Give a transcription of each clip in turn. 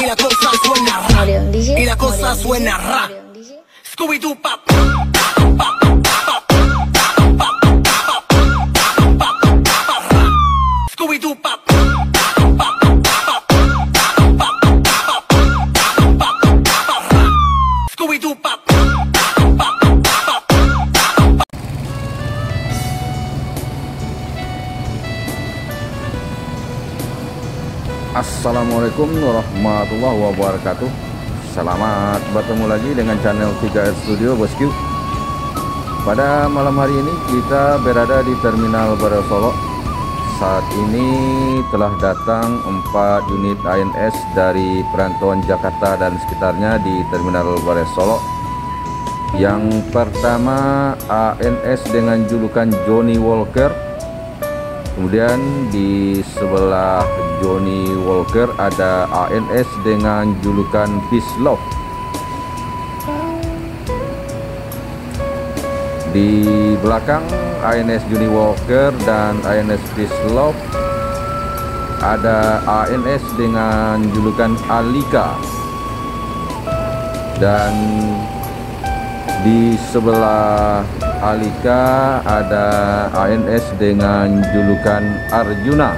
la cosa suena ra, y la cosa suena ra. Scooby-Doo pop. Scooby-Doo pop. Scooby-Doo pop. Assalamualaikum warahmatullahi wabarakatuh. Selamat bertemu lagi dengan channel 3R Studio Bosku. Pada malam hari ini kita berada di Terminal Bare Solo. Saat ini telah datang 4 unit ANS dari perantauan Jakarta dan sekitarnya di Terminal Bare Solo. Yang pertama ANS dengan julukan Johnny Walker. Kemudian di sebelah Johnny Walker ada ANS dengan julukan Peace Love. Di belakang ANS Johnny Walker dan ANS Peace Love ada ANS dengan julukan Alika. Dan di sebelah Alika ada ANS dengan julukan Arjuna.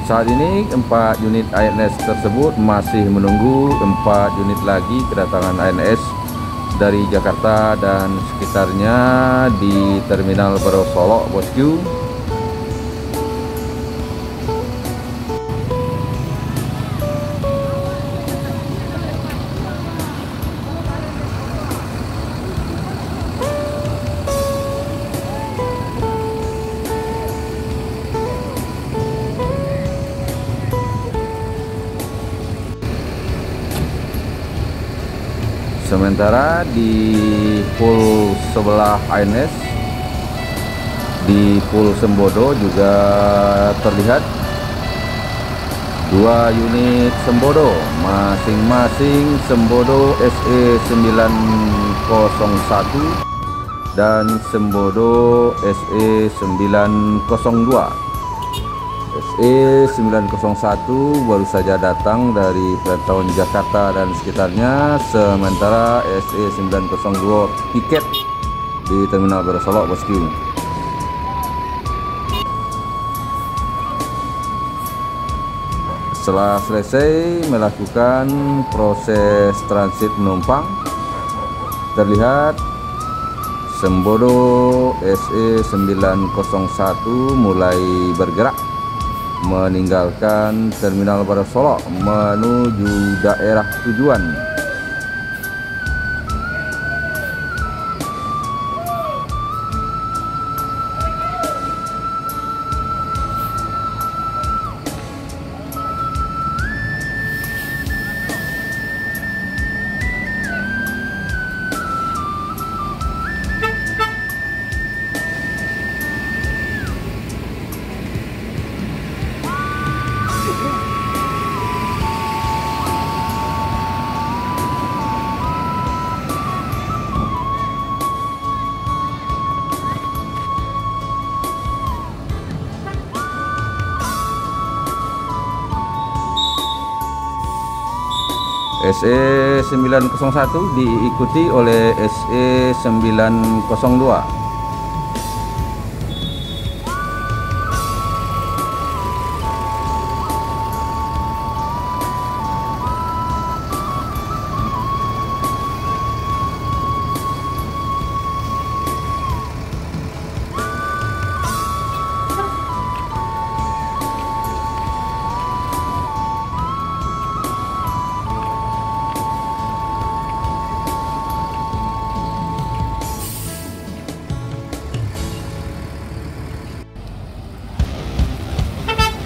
Saat ini 4 unit ANS tersebut masih menunggu 4 unit lagi kedatangan ANS dari Jakarta dan sekitarnya di Terminal Bare Solo, Bosku. Sementara di pool sebelah ANS di pool Sembodo juga terlihat 2 unit Sembodo, masing-masing Sembodo SE901 dan Sembodo SE902. SE901 baru saja datang dari perantauan Jakarta dan sekitarnya, sementara SE902 tiket di Terminal Bare Solo, Bosku. Setelah selesai melakukan proses transit penumpang, terlihat Sembodo SE901 mulai bergerak meninggalkan Terminal Bare Solo menuju daerah tujuan. SE901 diikuti oleh SE902.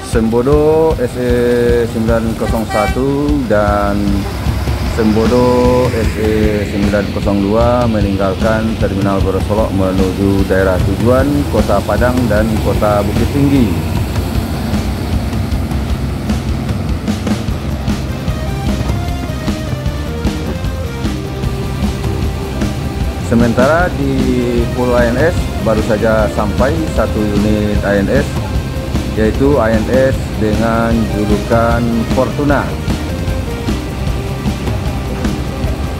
Sembodo SE901 dan Sembodo SE902 meninggalkan Terminal Bare Solo menuju daerah tujuan Kota Padang dan Kota Bukit Tinggi. Sementara di Pulau ANS baru saja sampai satu unit ANS, yaitu ANS dengan julukan Fortuna.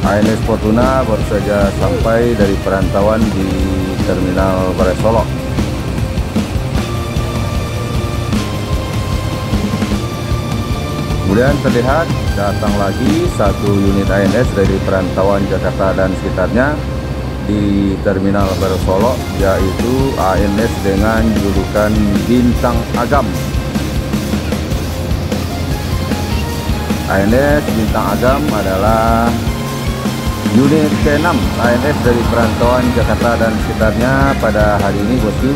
ANS Fortuna baru saja sampai dari perantauan di Terminal Barai Solok. Kemudian terlihat datang lagi satu unit ANS dari perantauan Jakarta dan sekitarnya di Terminal Barai Solok, yaitu ANS dengan julukan Bintang Agam. ANS Bintang Agam adalah unit ke-6 ANS dari perantauan Jakarta dan sekitarnya pada hari ini, bosku.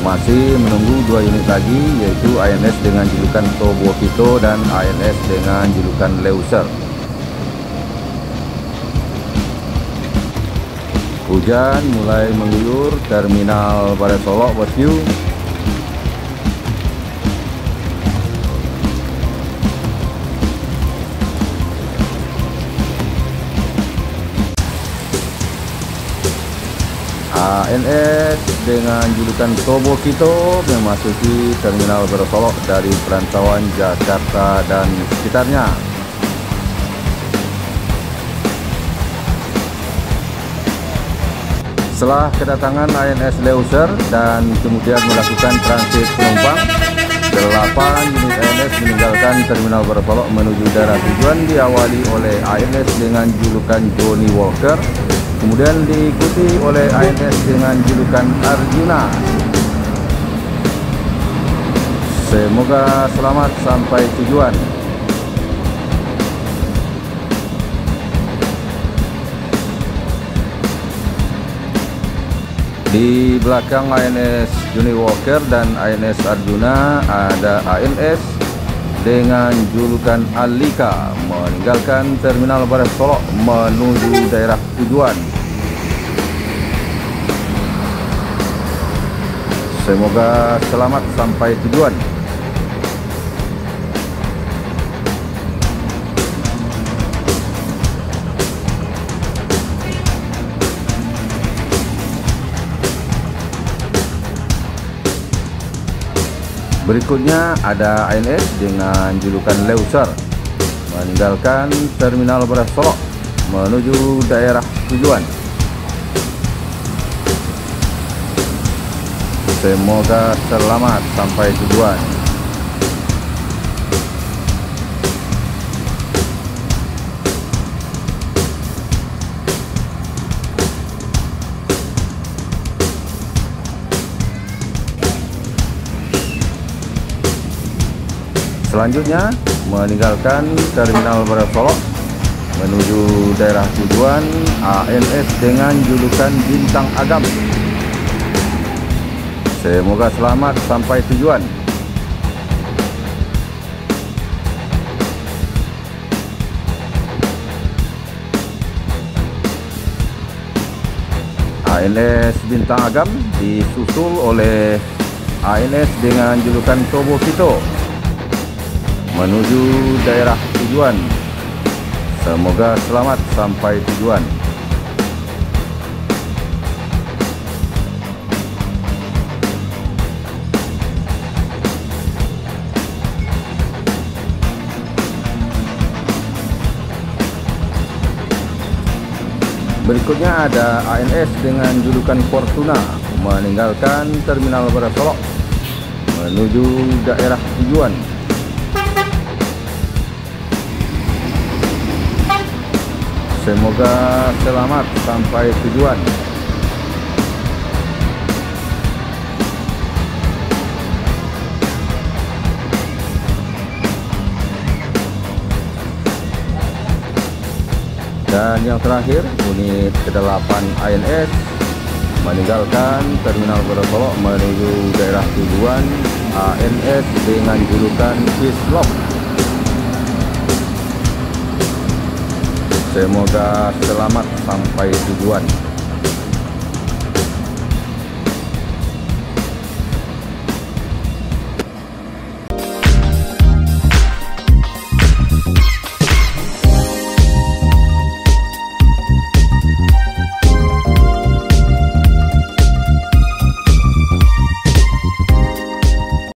Masih menunggu 2 unit lagi, yaitu ANS dengan julukan Tobokito dan ANS dengan julukan Leuser. Hujan mulai mengguyur Terminal Barai Solok, bosku. ANS dengan julukan Tobokito memasuki Terminal Barai Solok dari perantauan Jakarta dan sekitarnya. Setelah kedatangan ANS Leuser dan kemudian melakukan transit penumpang, 8 unit ANS meninggalkan Terminal Barai Solok menuju daerah tujuan, diawali oleh ANS dengan julukan Johnny Walker, kemudian diikuti oleh ANS dengan julukan Arjuna. Semoga selamat sampai tujuan. Di belakang ANS Johnny Walker dan ANS Arjuna ada ANS dengan julukan Alika meninggalkan Terminal Barai Solok menuju daerah tujuan. Semoga selamat sampai tujuan. Berikutnya ada ANS dengan julukan Leuser meninggalkan Terminal Barai Solok menuju daerah tujuan. Semoga selamat sampai tujuan. Selanjutnya meninggalkan Terminal Barai Solok menuju daerah tujuan ANS dengan julukan Bintang Agam. Semoga selamat sampai tujuan. ANS Bintang Agam disusul oleh ANS dengan julukan Tobokito menuju daerah tujuan. Semoga selamat sampai tujuan. Berikutnya ada ANS dengan julukan Fortuna meninggalkan Terminal Barai Solok menuju daerah tujuan. Semoga selamat sampai tujuan. Dan yang terakhir, unit ke-8 ANS meninggalkan Terminal Barai Solok menuju daerah tujuan ANS dengan julukan Kislop. Semoga selamat sampai tujuan.